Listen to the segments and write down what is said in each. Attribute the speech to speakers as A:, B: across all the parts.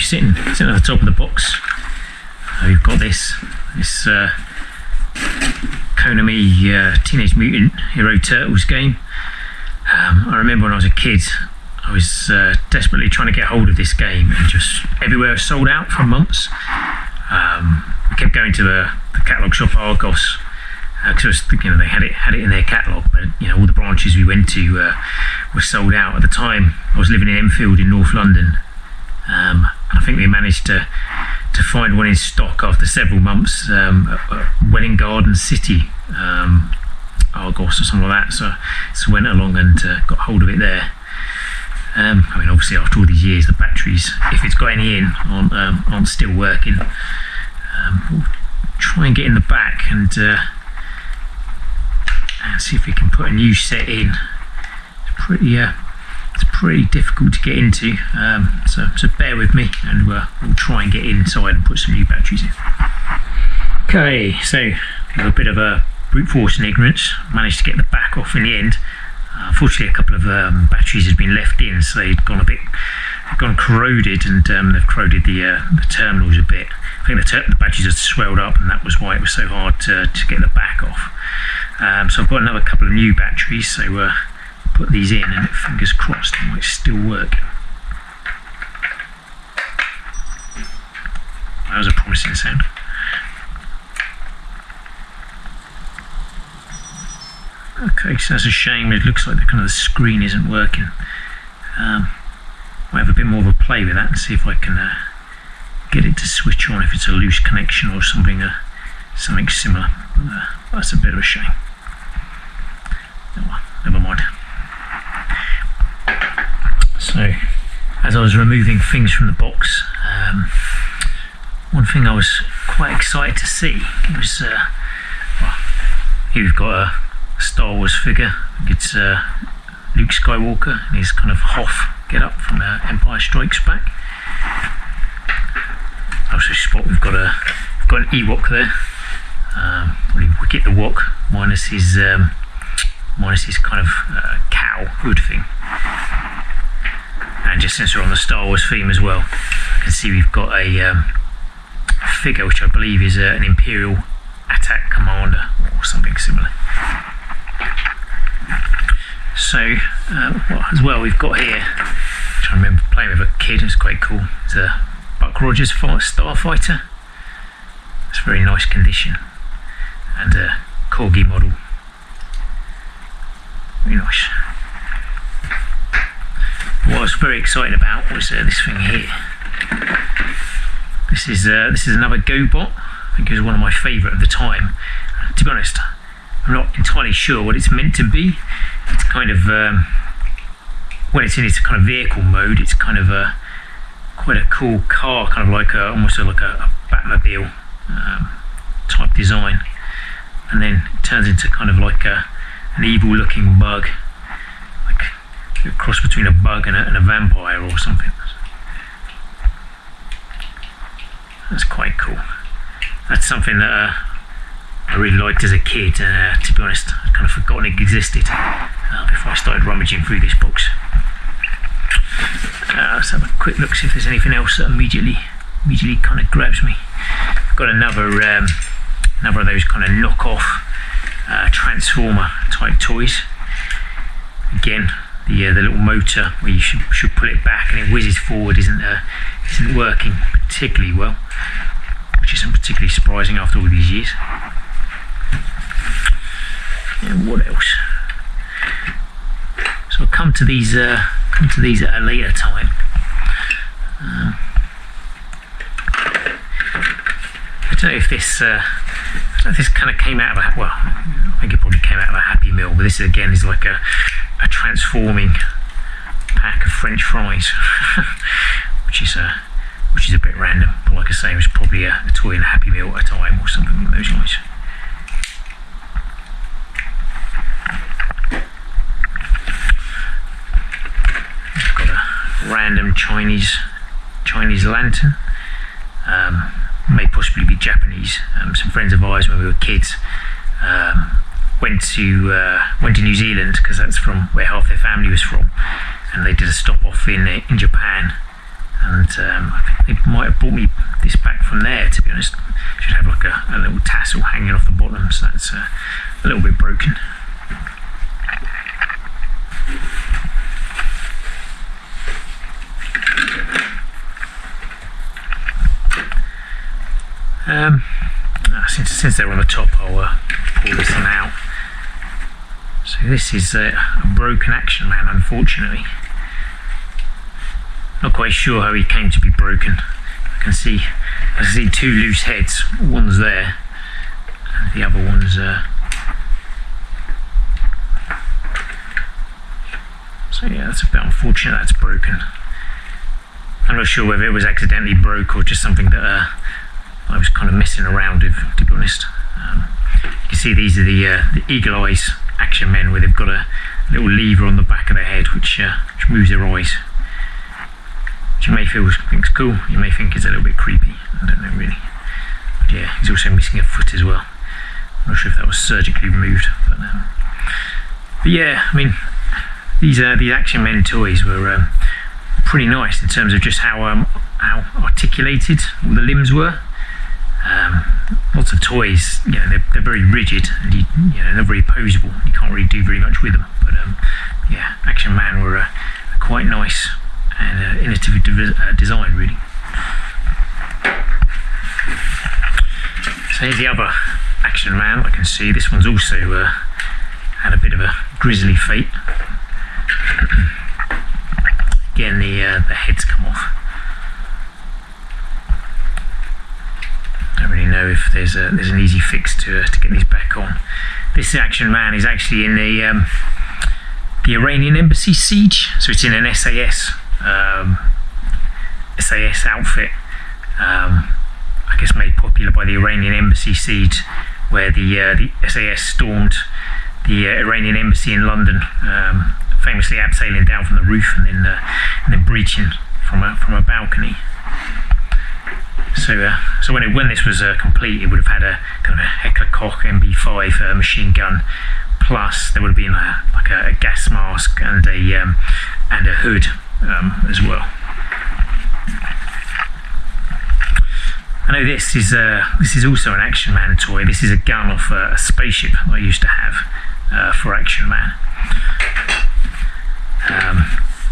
A: sitting at the top of the box. We've got this Konami Teenage Mutant Hero Turtles game. I remember when I was a kid, I was desperately trying to get hold of this game, and just everywhere it was sold out for months. I kept going to the catalogue shop Argos, because they had it in their catalogue, but all the branches we went to were sold out. At the time, I was living in Enfield in North London, and I think we managed to find one in stock after several months at Welwyn Garden City, Argos or something like that. So went along and got hold of it there. Obviously after all these years, the batteries, if it's got any in, aren't still working. We'll try and get in the back and see if we can put a new set in. It's pretty difficult to get into, so bear with me, and we'll try and get inside and put some new batteries in. Okay, so a bit of a brute force and ignorance, managed to get the back off in the end. Unfortunately, a couple of batteries had been left in, so they'd gone corroded, and they've corroded the terminals a bit. I think the batteries had swelled up, and that was why it was so hard to get the back off. So I've got another couple of new batteries, so put these in, and fingers crossed they might still work. That was a promising sound. Okay, so that's a shame. It looks like the screen isn't working. Might have a bit more of a play with that and see if I can get it to switch on if it's a loose connection or something similar. That's a bit of a shame. Oh, well, never mind. So, as I was removing things from the box, one thing I was quite excited to see was here we've got a Star Wars figure. I think it's Luke Skywalker in his kind of Hoth get up from Empire Strikes Back. I also spot we've got an Ewok there. We get the Wok minus his kind of cow hood thing. And just since we're on the Star Wars theme as well, I can see we've got a figure which I believe is an Imperial Attack Commander or something similar. So, as well, we've got here, which I remember playing with a kid, it's quite cool. It's a Buck Rogers Starfighter. It's a very nice condition, and a Corgi model. Very nice. What I was very excited about was this thing here. This is another GoBot. I think it was one of my favourite at the time. To be honest, I'm not entirely sure what it's meant to be. It's kind of when it's in its kind of vehicle mode, it's kind of quite a cool car, kind of like almost like a Batmobile type design, and then it turns into kind of like an evil-looking bug, like a cross between a bug and a vampire or something. That's quite cool. That's something that I really liked as a kid, and to be honest, I'd kind of forgotten it existed before I started rummaging through this box. Let's have a quick look, see if there's anything else that immediately kind of grabs me. I've got another of those kind of knockoff Transformer type toys. Again, the little motor where you should pull it back and it whizzes forward isn't working particularly well, which isn't particularly surprising after all these years. And what else? So I'll come to these at a later time. I don't know if this kind of came out of I think it probably came out of a Happy Meal, but this again is like a transforming pack of French fries, which is a bit random. But like I say, it was probably a toy in a Happy Meal at a time or something along those lines. I've got a random Chinese lantern. May possibly be Japanese. Some friends of ours when we were kids went to New Zealand, because that's from where half their family was from, and they did a stop off in Japan, and I think they might have brought me this back from there, to be honest. It should have like a little tassel hanging off the bottom, so that's a little bit broken. Since they're on the top, I'll pull this one out. So this is a broken Action Man, unfortunately. Not quite sure how he came to be broken. I see two loose heads. One's there, and the other one's so yeah, that's a bit unfortunate that's broken. I'm not sure whether it was accidentally broke or just something that I was kind of messing around with, to be honest. You can see these are the Eagle Eyes Action Men, where they've got a little lever on the back of their head which moves their eyes. Which you may think's cool, you may think is a little bit creepy, I don't know really. But yeah, he's also missing a foot as well. I'm not sure if that was surgically removed, but yeah, I mean, these Action Men toys were pretty nice in terms of just how articulated all the limbs were. Lots of toys, you know, they're very rigid, and they're very posable. You can't really do very much with them. But yeah, Action Man were quite nice and innovative design, really. So here's the other Action Man. I can see this one's also had a bit of a grisly fate. Again, the heads come off. I don't really know if there's an easy fix to get these back on. This Action Man is actually in the Iranian embassy siege, so it's in an SAS outfit. I guess made popular by the Iranian embassy siege, where the SAS stormed the Iranian embassy in London, famously abseiling down from the roof and then breaching from a balcony. So when this was complete, it would have had a kind of a Heckler Koch MB5 machine gun, plus there would have been like a gas mask and a hood as well. I know this is also an Action Man toy. This is a gun off a spaceship that I used to have for Action Man.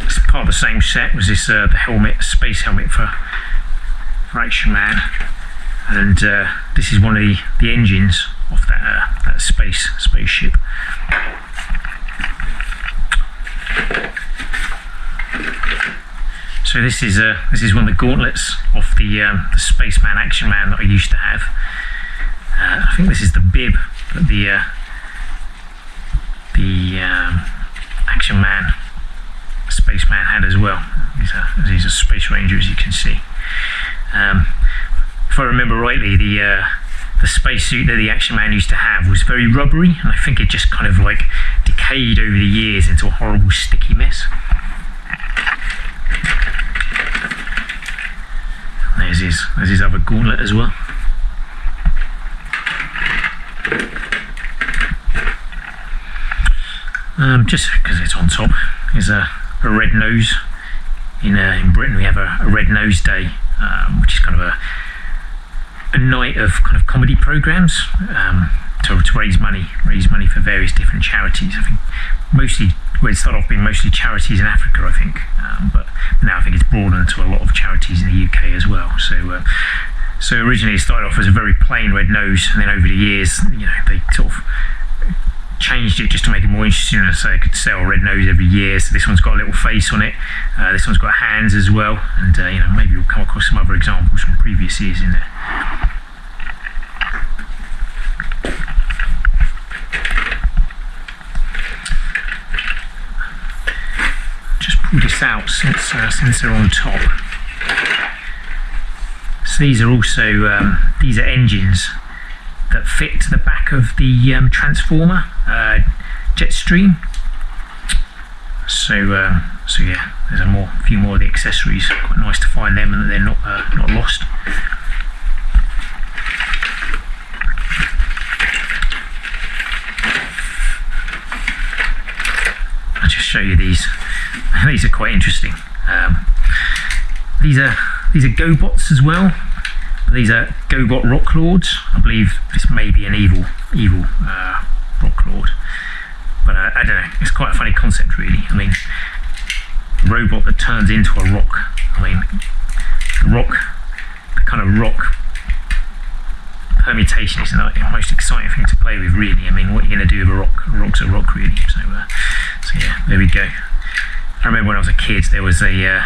A: It's part of the same set was this the helmet, space helmet for Action Man, and this is one of the engines of that spaceship. So this is one of the gauntlets of the Spaceman Action Man that I used to have. I think this is the bib that the Action Man Spaceman had as well. He's a Space Ranger, as you can see. If I remember rightly, the spacesuit that the Action Man used to have was very rubbery, and I think it just kind of like decayed over the years into a horrible sticky mess. There's his other gauntlet as well. Just because it's on top, there's a red nose. In Britain we have a Red Nose Day, which is kind of a night of kind of comedy programmes to raise money for various different charities. I think mostly, well, it started off being mostly charities in Africa, I think, but now I think it's broadened to a lot of charities in the UK as well. So originally it started off as a very plain red nose, and then over the years, they sort of changed it just to make it more interesting, so they could sell a red nose every year. So this one's got a little face on it, this one's got hands as well, and maybe we'll come across some other examples from previous years in there. Just pull this out since they're on top. So these are also these are engines that fit to the back of the transformer Jetstream. So yeah, there's a few more of the accessories. Quite nice to find them and that they're not lost. I'll just show you these. These are quite interesting. These are gobots as well. These are gobot rock lords. I believe this may be an evil rock lord, but I don't know. It's quite a funny concept, really. I mean, a robot that turns into a rock. I mean, the kind of rock permutation is the most exciting thing to play with, really. I mean, what are you going to do with a rock? A rock's a rock, really. So yeah, there we go. I remember when I was a kid, there was a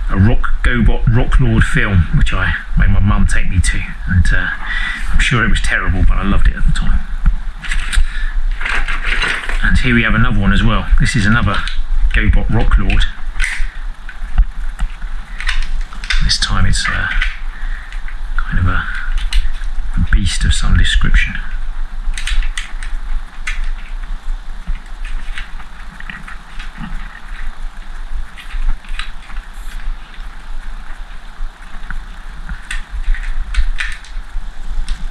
A: gobot rock lord film which I made my mum take me to, and I'm sure it was terrible, but I loved it at the time. And here we have another one as well. This is another gobot rock lord. This time it's kind of a beast of some description.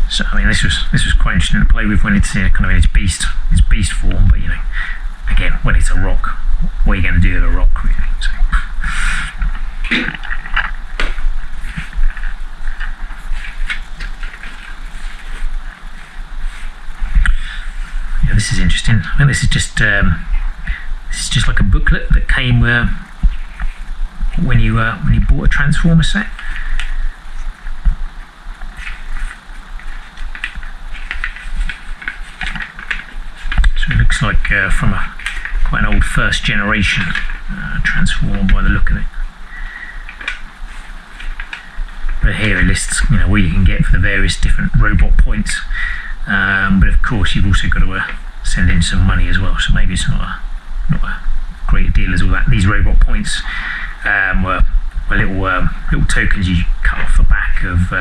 A: So I mean, this was quite interesting to play with when it's kind of in its beast form. But you know, again, when it's a rock, what are you going to do with a rock, really? So. Yeah, this is interesting. I think this is just like a booklet that came when you bought a Transformer set. So it looks like from quite an old first generation Transformer by the look of it. But here it lists, you know, what you can get for the various different robot points. But of course, you've also got to send in some money as well. So maybe it's not a great deal as all that. These robot points were little tokens you cut off the back of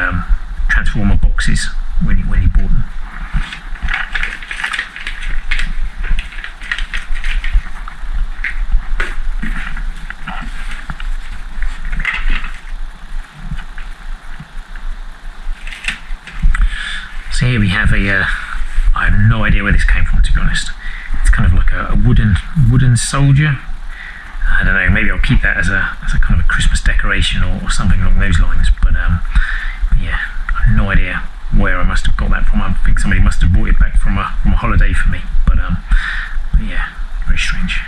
A: Transformer boxes when you bought them. So here we have I have no idea where this came from, to be honest. It's kind of like a wooden soldier. I don't know, maybe I'll keep that as a kind of a Christmas decoration or something along those lines. But yeah, I have no idea where I must have got that from. I think somebody must have brought it back from a holiday for me. But yeah, very strange.